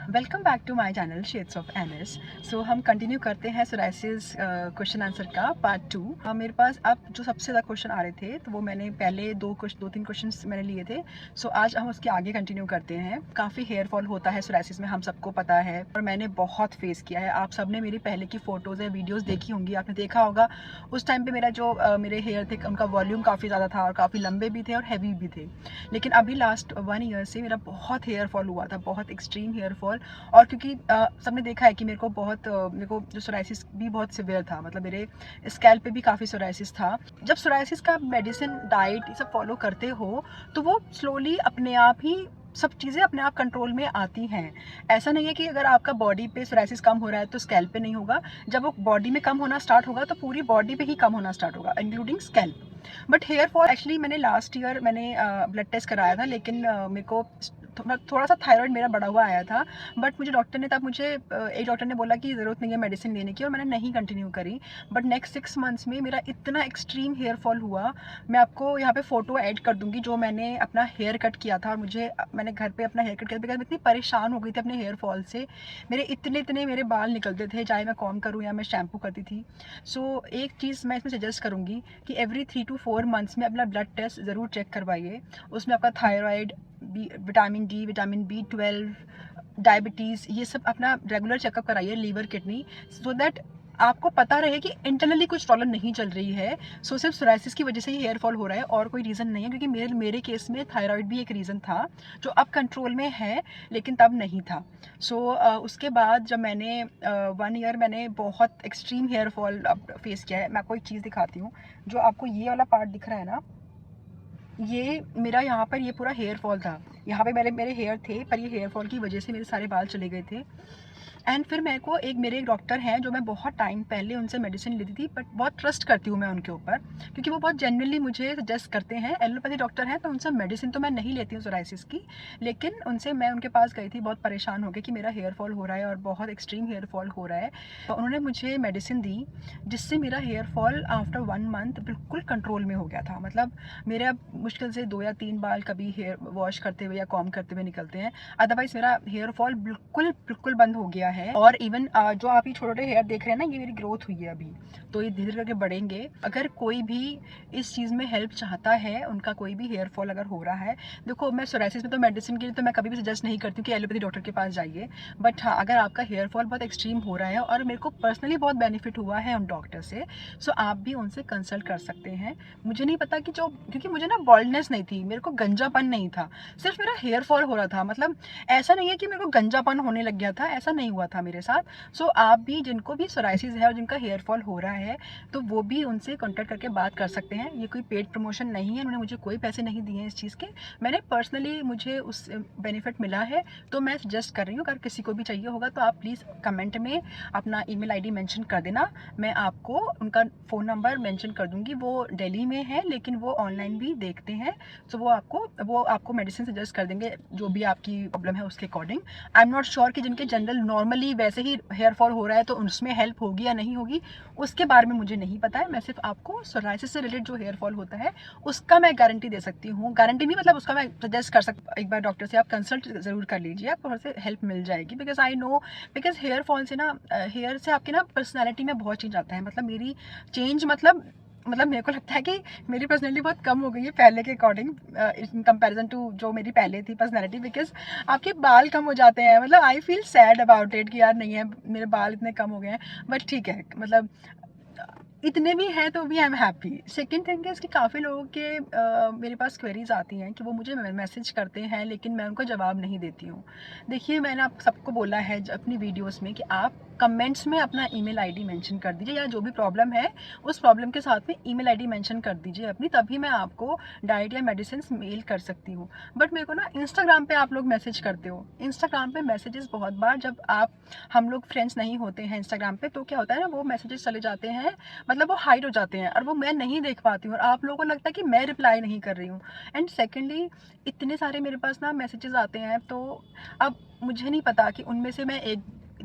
Welcome back to my channel shades of NS. So हम continue करते हैं psoriasis question answer का part 2। मेरे पास अब जो सबसे ज़्यादा क्वेश्चन आ रहे थे तो वो मैंने पहले दो तीन क्वेश्चन मैंने लिए थे। सो आज हम उसके आगे कंटिन्यू करते हैं। काफ़ी हेयर फॉल होता है सोराइसिस में, हम सबको पता है और मैंने बहुत फेस किया है। आप सब ने मेरी पहले की फ़ोटोज़ या वीडियोज़ देखी होंगी, आपने देखा होगा उस टाइम पर मेरा जो मेरे हेयर थे उनका वॉल्यूम काफ़ी ज़्यादा था और काफ़ी लंबे भी थे और हैवी भी थे। लेकिन अभी लास्ट 1 ईयर से मेरा बहुत हेयर फॉल हुआ था, बहुत एक्सट्रीम हेयर फॉल। और क्योंकि सबने देखा है कि मेरे को मेरे को जो सोराइसिस भी बहुत सिवियर था, मतलब मेरे स्कैल्प पे भी काफ़ी सोराइसिस था। जब सोराइसिस का मेडिसिन, डाइट ये सब फॉलो करते हो तो वो स्लोली अपने आप ही सब चीज़ें अपने आप कंट्रोल में आती हैं। ऐसा नहीं है कि अगर आपका बॉडी पे सोराइसिस कम हो रहा है तो स्कैल्प पे नहीं होगा। जब वो बॉडी में कम होना स्टार्ट होगा तो पूरी बॉडी पे ही कम होना स्टार्ट होगा, including scalp. But here fall actually मैंने लास्ट ईयर ब्लड टेस्ट कराया था, लेकिन मेरे को थोड़ा सा थायराइड मेरा बढ़ा हुआ आया था। बट मुझे डॉक्टर ने तब मुझे एक डॉक्टर ने बोला कि ज़रूरत नहीं है मेडिसिन लेने की, और मैंने नहीं कंटिन्यू करी। बट नेक्स्ट 6 मंथ्स में मेरा इतना एक्सट्रीम हेयर फॉल हुआ। मैं आपको यहाँ पे फ़ोटो ऐड कर दूँगी जो मैंने अपना हेयर कट किया था, और मैंने घर पे अपना हेयर कट किया, बिकॉज मैं इतनी परेशान हो गई थी अपने हेयर फॉल से। मेरे इतने मेरे बाल निकलते थे, चाहे मैं कॉम्ब करूँ या मैं शैम्पू करती थी। सो एक चीज़ मैं इसमें सजेस्ट करूँगी कि एवरी 3 to 4 मंथ्स में अपना ब्लड टेस्ट ज़रूर चेक करवाइए। उसमें आपका thyroid, vitamin D, vitamin B12, diabetes, ये सब अपना रेगुलर चेकअप कराइए, लीवर, किडनी, सो दैट आपको पता रहे कि इंटरनली कुछ प्रॉब्लम नहीं चल रही है। सो सिर्फ सोराइसिस की वजह से ही हेयर फॉल हो रहा है और कोई रीज़न नहीं है। क्योंकि मेरे केस में थायराइड भी एक रीज़न था जो अब कंट्रोल में है, लेकिन तब नहीं था। सो उसके बाद जब मैंने 1 ईयर मैंने बहुत एक्सट्रीम हेयर फॉल अब फेस किया है। मैं आपको एक चीज़ दिखाती हूँ। जो आपको ये वाला पार्ट दिख रहा है ना, ये मेरा यहाँ पर ये पूरा हेयर फॉल था। यहाँ पे मेरे मेरे हेयर थे, पर ये हेयर फॉल की वजह से मेरे सारे बाल चले गए थे। एंड फिर मेरे एक डॉक्टर हैं जो मैं बहुत टाइम पहले उनसे मेडिसिन लेती थी, बट बहुत ट्रस्ट करती हूँ मैं उनके ऊपर, क्योंकि वो बहुत जेन्युइनली मुझे सजेस्ट करते हैं। एलोपैथी डॉक्टर हैं तो उनसे मेडिसिन तो मैं नहीं लेती हूँ सोराइसिस की, लेकिन मैं उनके पास गई थी, बहुत परेशान हो गई कि मेरा हेयर फॉल हो रहा है और बहुत एक्सट्रीम हेयर फॉल हो रहा है। तो उन्होंने मुझे मेडिसिन दी जिससे मेरा हेयर फॉल आफ्टर 1 मंथ बिल्कुल कंट्रोल में हो गया था। मतलब मेरे अब मुश्किल से 2 या 3 बाल कभी हेयर वॉश करते हुए या कॉम्ब करते हुए निकलते हैं, अदरवाइज मेरा हेयर फॉल बिल्कुल बिल्कुल बंद हो गया है। और इवन जो आप ये छोटे छोटे हेयर देख रहे हैं ना, ये मेरी ग्रोथ हुई है अभी, तो ये धीरे धीरे करके बढ़ेंगे। अगर कोई भी इस चीज़ में हेल्प चाहता है, उनका कोई भी हेयर फॉल अगर हो रहा है, देखो मैं सोराइसिस में तो मेडिसिन के लिए तो मैं कभी भी सजेस्ट नहीं करती हूँ कि एलोपैथी डॉक्टर के पास जाइए। बट हाँ, अगर आपका हेयर फॉल बहुत एक्सट्रीम हो रहा है और मेरे को पर्सनली बहुत बेनिफिट हुआ है उन डॉक्टर से, सो आप भी उनसे कंसल्ट कर सकते हैं। मुझे नहीं पता कि क्योंकि मुझे ना बॉल्डनेस नहीं थी, मेरे को गंजापन नहीं था, सिर्फ मेरा हेयर फॉल हो रहा था। मतलब ऐसा नहीं है कि मेरे को गंजापन होने लग गया था, ऐसा नहीं हुआ था मेरे साथ। सो आप भी, जिनको भी सोराइसिस है और जिनका हेयर फॉल हो रहा है, तो वो भी उनसे कॉन्टैक्ट करके बात कर सकते हैं। ये कोई पेड प्रमोशन नहीं है, उन्होंने मुझे कोई पैसे नहीं दिए हैं इस चीज़ के। मैंने पर्सनली, मुझे उस बेनिफिट मिला है तो मैं सजेस्ट कर रही हूँ। अगर किसी को भी चाहिए होगा तो आप प्लीज़ कमेंट में अपना ईमेल आईडी मेंशन कर देना, मैं आपको उनका फ़ोन नंबर मेंशन कर दूँगी। वो दिल्ली में है, लेकिन वो ऑनलाइन भी देखते हैं, तो वो आपको मेडिसिन सजेस्ट कर देंगे जो भी आपकी प्रॉब्लम है उसके according. I am not sure कि जिनके जनरल नॉर्मली वैसे ही हेयर फॉल हो रहा है तो उसमें हेल्प होगी या नहीं होगी, उसके बारे में मुझे नहीं पता है। मैं सिर्फ आपको सोराइसिस से रिलेटेड जो हेयर फॉल होता है उसका मैं गारंटी दे सकती हूँ। गारंटी नहीं, मतलब उसका मैं सजेस्ट कर सकती। एक बार डॉक्टर से आप कंसल्ट ज़रूर कर लीजिए, आपको वहाँ से हेल्प मिल जाएगी। Because I know, because hair fall से ना, हेयर से आपकी ना पर्सनैलिटी में बहुत चेंज आता है। मतलब मेरी चेंज, मतलब मेरे को लगता है कि मेरी पर्सनैलिटी बहुत कम हो गई है पहले के अकॉर्डिंग, इन कंपैरिजन टू जो मेरी पहले थी पर्सनैलिटी। बिकॉज आपके बाल कम हो जाते हैं, मतलब I feel sad about it कि यार नहीं है, मेरे बाल इतने कम हो गए हैं। बट ठीक है, मतलब इतने भी हैं तो भी I am happy. Second thing is कि काफ़ी लोगों के मेरे पास क्वेरीज आती हैं कि वो मुझे मैसेज करते हैं, लेकिन मैं उनको जवाब नहीं देती हूँ। देखिए, मैंने आप सबको बोला है अपनी वीडियोस में कि आप कमेंट्स में अपना ईमेल आईडी मेंशन कर दीजिए, या जो भी प्रॉब्लम है उस प्रॉब्लम के साथ में ईमेल आईडी मेंशन कर दीजिए अपनी, तभी मैं आपको डाइट या मेडिसिन मेल कर सकती हूँ। बट मेरे को ना इंस्टाग्राम पे आप लोग मैसेज करते हो। इंस्टाग्राम पे मैसेजेस बहुत बार, जब हम लोग फ्रेंड्स नहीं होते हैं इंस्टाग्राम पे, तो क्या होता है ना, वो मैसेजेस चले जाते हैं, मतलब वो हाइड हो जाते हैं और वो मैं नहीं देख पाती हूँ, और आप लोगों को लगता है कि मैं रिप्लाई नहीं कर रही हूँ। एंड सेकेंडली, इतने सारे मेरे पास ना मैसेजेस आते हैं, तो अब मुझे नहीं पता कि उनमें से मैं एक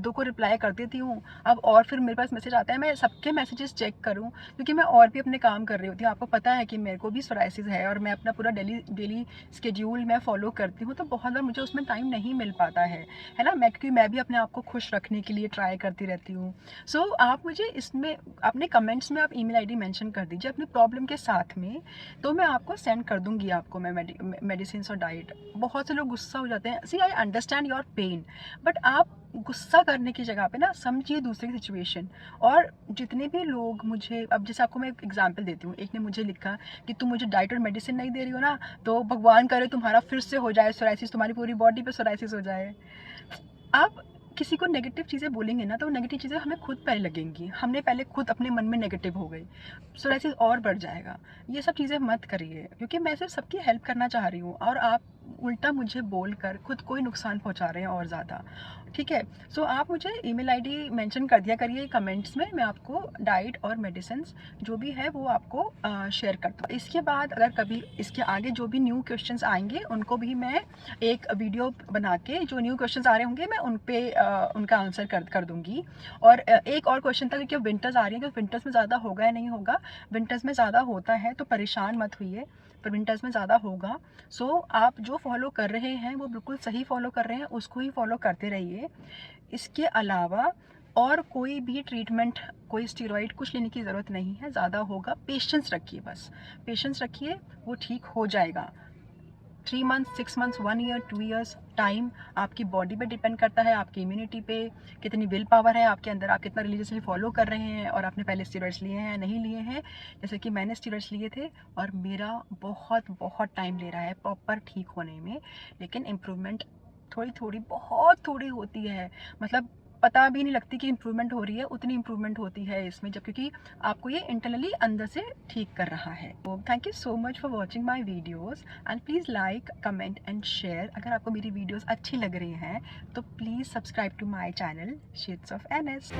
1-2 को रिप्लाई कर देती हूँ। अब और फिर मेरे पास मैसेज आता है, मैं सबके मैसेजेस चेक करूँ, क्योंकि मैं और भी अपने काम कर रही होती हूँ। आपको पता है कि मेरे को भी सोराइसिस है और मैं अपना पूरा डेली शेड्यूल मैं फ़ॉलो करती हूँ, तो बहुत बार मुझे उसमें टाइम नहीं मिल पाता है ना? क्योंकि मैं भी अपने आप को खुश रखने के लिए ट्राई करती रहती हूँ। सो आप मुझे इसमें अपने कमेंट्स में आप ईमेल आईडी मेंशन कर दीजिए अपनी प्रॉब्लम के साथ में, तो मैं आपको सेंड कर दूँगी आपको मैं मेडिसिन्स और डाइट। बहुत से लोग गुस्सा हो जाते हैं। See I understand your pain, but आप गुस्सा करने की जगह पे ना समझिए दूसरे की सिचुएशन। और जितने भी लोग मुझे, अब जैसे आपको मैं एक एग्जांपल देती हूँ, एक ने मुझे लिखा कि तुम मुझे डाइट और मेडिसिन नहीं दे रही हो ना, तो भगवान करे तुम्हारा फिर से हो जाए सोराइसिस, तुम्हारी पूरी बॉडी पे सोराइसिस हो जाए। आप किसी को नेगेटिव चीज़ें बोलेंगे ना, तो नेगेटिव चीज़ें हमें खुद पहले लगेंगी, हमने पहले खुद अपने मन में नेगेटिव हो गई, सोराइसिस और बढ़ जाएगा। ये सब चीज़ें मत करिए, क्योंकि मैं सिर्फ सबकी हेल्प करना चाह रही हूँ और आप उल्टा मुझे बोलकर खुद को ही नुकसान पहुंचा रहे हैं और ज़्यादा। ठीक है? सो आप मुझे ईमेल आईडी मेंशन कर दिया करिए कमेंट्स में, मैं आपको डाइट और मेडिसिन जो भी है वो आपको शेयर करता हूँ। इसके बाद अगर कभी इसके आगे जो भी न्यू क्वेश्चंस आएंगे उनको भी मैं एक वीडियो बना के, जो न्यू क्वेश्चंस आ रहे होंगे मैं उन पे उनका आंसर कर दूंगी। और एक और क्वेश्चन था, क्योंकि विंटर्स आ रही है, कि विंटर्स में ज़्यादा होगा या नहीं होगा। विंटर्स में ज़्यादा होता है तो परेशान मत होइए, पर विंटर्स में ज़्यादा होगा। सो आप जो फॉलो कर रहे हैं वो बिल्कुल सही फॉलो कर रहे हैं, उसको ही फॉलो करते रहिए। इसके अलावा और कोई भी ट्रीटमेंट, कोई स्टेरॉइड कुछ लेने की ज़रूरत नहीं है। ज़्यादा होगा, पेशेंस रखिए, बस पेशेंस रखिए, वो ठीक हो जाएगा। 3 months, 6 months, 1 year, 2 years time आपकी बॉडी पे डिपेंड करता है, आपकी इम्यूनिटी पे, कितनी विल पावर है आपके अंदर, आप कितना रिलीजियसली फॉलो कर रहे हैं, और आपने पहले स्टेरॉइड्स लिए हैं या नहीं लिए हैं। जैसे कि मैंने स्टेरॉइड्स लिए थे और मेरा बहुत बहुत टाइम ले रहा है प्रॉपर ठीक होने में, लेकिन इम्प्रूवमेंट थोड़ी थोड़ी, बहुत थोड़ी होती है। मतलब पता भी नहीं लगती कि इम्प्रूवमेंट हो रही है, उतनी इम्प्रूवमेंट होती है इसमें, जब क्योंकि आपको ये इंटरनली अंदर से ठीक कर रहा है। तो thank you so much for watching my videos, and please like, comment and share. अगर आपको मेरी वीडियोज़ अच्छी लग रही हैं तो please subscribe to my channel shades of NS.